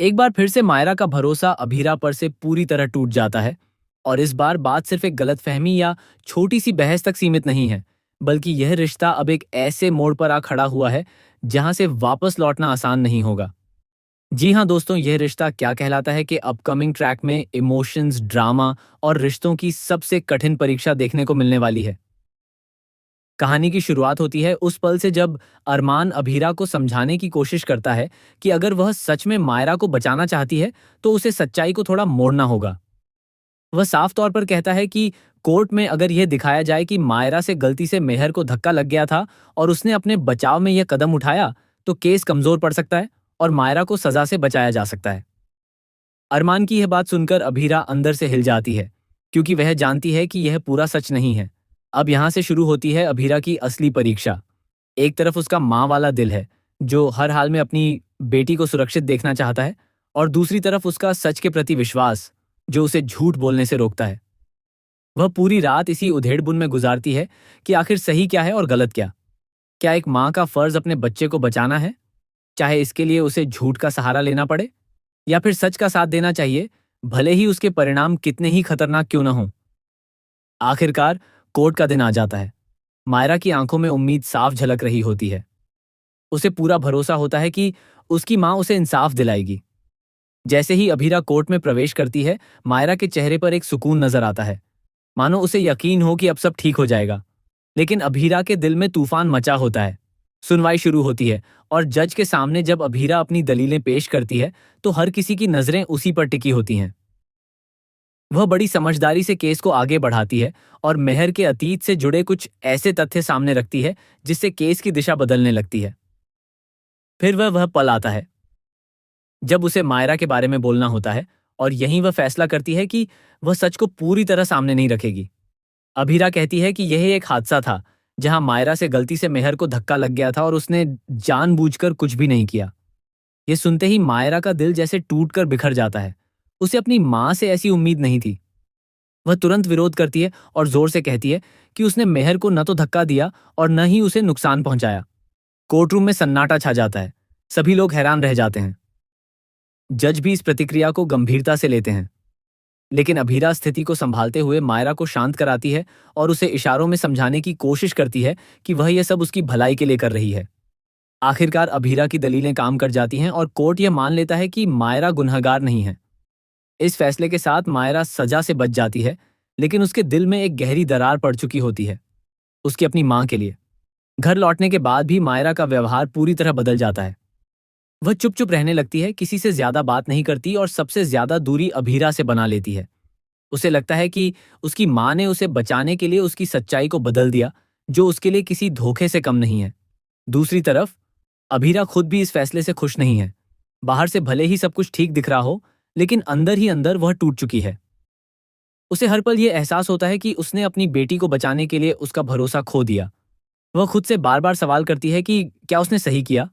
एक बार फिर से मायरा का भरोसा अभीरा पर से पूरी तरह टूट जाता है। और इस बार बात सिर्फ एक गलतफहमी या छोटी सी बहस तक सीमित नहीं है, बल्कि यह रिश्ता अब एक ऐसे मोड़ पर आ खड़ा हुआ है जहां से वापस लौटना आसान नहीं होगा। जी हाँ दोस्तों, यह रिश्ता क्या कहलाता है कि अपकमिंग ट्रैक में इमोशंस, ड्रामा और रिश्तों की सबसे कठिन परीक्षा देखने को मिलने वाली है। कहानी की शुरुआत होती है उस पल से जब अरमान अभीरा को समझाने की कोशिश करता है कि अगर वह सच में मायरा को बचाना चाहती है तो उसे सच्चाई को थोड़ा मोड़ना होगा। वह साफ तौर पर कहता है कि कोर्ट में अगर यह दिखाया जाए कि मायरा से गलती से मेहर को धक्का लग गया था और उसने अपने बचाव में यह कदम उठाया, तो केस कमजोर पड़ सकता है और मायरा को सजा से बचाया जा सकता है। अरमान की यह बात सुनकर अभीरा अंदर से हिल जाती है, क्योंकि वह जानती है कि यह पूरा सच नहीं है। अब यहाँ से शुरू होती है अभीरा की असली परीक्षा। एक तरफ उसका माँ वाला दिल है, जो हर हाल में अपनी बेटी को सुरक्षित देखना चाहता है, और दूसरी तरफ उसका सच के प्रति विश्वास, जो उसे झूठ बोलने से रोकता है। वह पूरी रात इसी उधेड़बुन में गुजारती है कि आखिर सही क्या है और गलत क्या। क्या एक माँ का फर्ज अपने बच्चे को बचाना है, चाहे इसके लिए उसे झूठ का सहारा लेना पड़े, या फिर सच का साथ देना चाहिए, भले ही उसके परिणाम कितने ही खतरनाक क्यों न हों। आखिरकार कोर्ट का दिन आ जाता है। मायरा की आंखों में उम्मीद साफ झलक रही होती है। उसे पूरा भरोसा होता है कि उसकी माँ उसे इंसाफ दिलाएगी। जैसे ही अभीरा कोर्ट में प्रवेश करती है, मायरा के चेहरे पर एक सुकून नजर आता है, मानो उसे यकीन हो कि अब सब ठीक हो जाएगा। लेकिन अभीरा के दिल में तूफान मचा होता है। सुनवाई शुरू होती है और जज के सामने जब अभीरा अपनी दलीलें पेश करती है तो हर किसी की नजरें उसी पर टिकी होती हैं। वह बड़ी समझदारी से केस को आगे बढ़ाती है और मेहर के अतीत से जुड़े कुछ ऐसे तथ्य सामने रखती है जिससे केस की दिशा बदलने लगती है। फिर वह पल आता है जब उसे मायरा के बारे में बोलना होता है, और यहीं वह फैसला करती है कि वह सच को पूरी तरह सामने नहीं रखेगी। अभीरा कहती है कि यह एक हादसा था जहां मायरा से गलती से मेहर को धक्का लग गया था और उसने जानबूझकर कुछ भी नहीं किया। यह सुनते ही मायरा का दिल जैसे टूटकर बिखर जाता है। उसे अपनी मां से ऐसी उम्मीद नहीं थी। वह तुरंत विरोध करती है और जोर से कहती है कि उसने मेहर को न तो धक्का दिया और न ही उसे नुकसान पहुंचाया। कोर्टरूम में सन्नाटा छा जाता है। सभी लोग हैरान रह जाते हैं। जज भी इस प्रतिक्रिया को गंभीरता से लेते हैं। लेकिन अभीरा स्थिति को संभालते हुए मायरा को शांत कराती है और उसे इशारों में समझाने की कोशिश करती है कि वह यह सब उसकी भलाई के लिए कर रही है। आखिरकार अभीरा की दलीलें काम कर जाती हैं और कोर्ट यह मान लेता है कि मायरा गुनहगार नहीं है। इस फैसले के साथ मायरा सजा से बच जाती है, लेकिन उसके दिल में एक गहरी दरार पड़ चुकी होती है, उसकी अपनी मां के लिए। घर लौटने के बाद भी मायरा का व्यवहार पूरी तरह बदल जाता है। वह चुप चुप रहने लगती है, किसी से ज्यादा बात नहीं करती और सबसे ज्यादा दूरी अभीरा से बना लेती है। उसे लगता है कि उसकी मां ने उसे बचाने के लिए उसकी सच्चाई को बदल दिया, जो उसके लिए किसी धोखे से कम नहीं है। दूसरी तरफ अभीरा खुद भी इस फैसले से खुश नहीं है। बाहर से भले ही सब कुछ ठीक दिख रहा हो, लेकिन अंदर ही अंदर वह टूट चुकी है। उसे हर पल यह एहसास होता है कि उसने अपनी बेटी को बचाने के लिए उसका भरोसा खो दिया। वह खुद से बार बार सवाल करती है कि क्या उसने सही किया।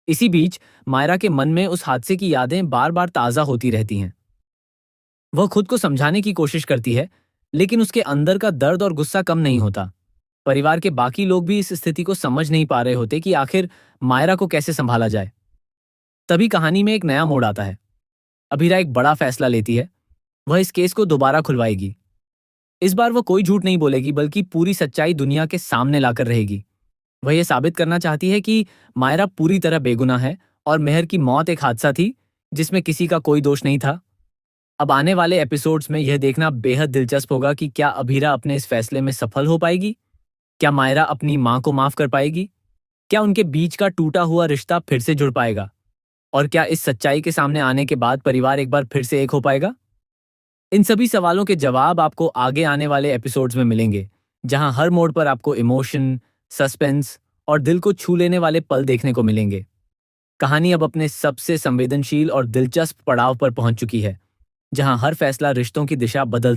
इसी बीच मायरा के मन में उस हादसे की यादें बार बार ताज़ा होती रहती हैं। वह खुद को समझाने की कोशिश करती है, लेकिन उसके अंदर का दर्द और गुस्सा कम नहीं होता। परिवार के बाकी लोग भी इस स्थिति को समझ नहीं पा रहे होते कि आखिर मायरा को कैसे संभाला जाए। तभी कहानी में एक नया मोड़ आता है। अभीरा एक बड़ा फैसला लेती है। वह इस केस को दोबारा खुलवाएगी। इस बार वह कोई झूठ नहीं बोलेगी, बल्कि पूरी सच्चाई दुनिया के सामने लाकर रहेगी। वह यह साबित करना चाहती है कि मायरा पूरी तरह बेगुनाह है और मेहर की मौत एक हादसा थी जिसमें किसी का कोई दोष नहीं था। अब आने वाले एपिसोड्स में यह देखना बेहद दिलचस्प होगा कि क्या अभीरा अपने इस फैसले में सफल हो पाएगी, क्या मायरा अपनी मां को माफ कर पाएगी, क्या उनके बीच का टूटा हुआ रिश्ता फिर से जुड़ पाएगा, और क्या इस सच्चाई के सामने आने के बाद परिवार एक बार फिर से एक हो पाएगा। इन सभी सवालों के जवाब आपको आगे आने वाले एपिसोड्स में मिलेंगे, जहां हर मोड़ पर आपको इमोशन, सस्पेंस और दिल को छू लेने वाले पल देखने को मिलेंगे। कहानी अब अपने सबसे संवेदनशील और दिलचस्प पड़ाव पर पहुंच चुकी है, जहां हर फैसला रिश्तों की दिशा बदल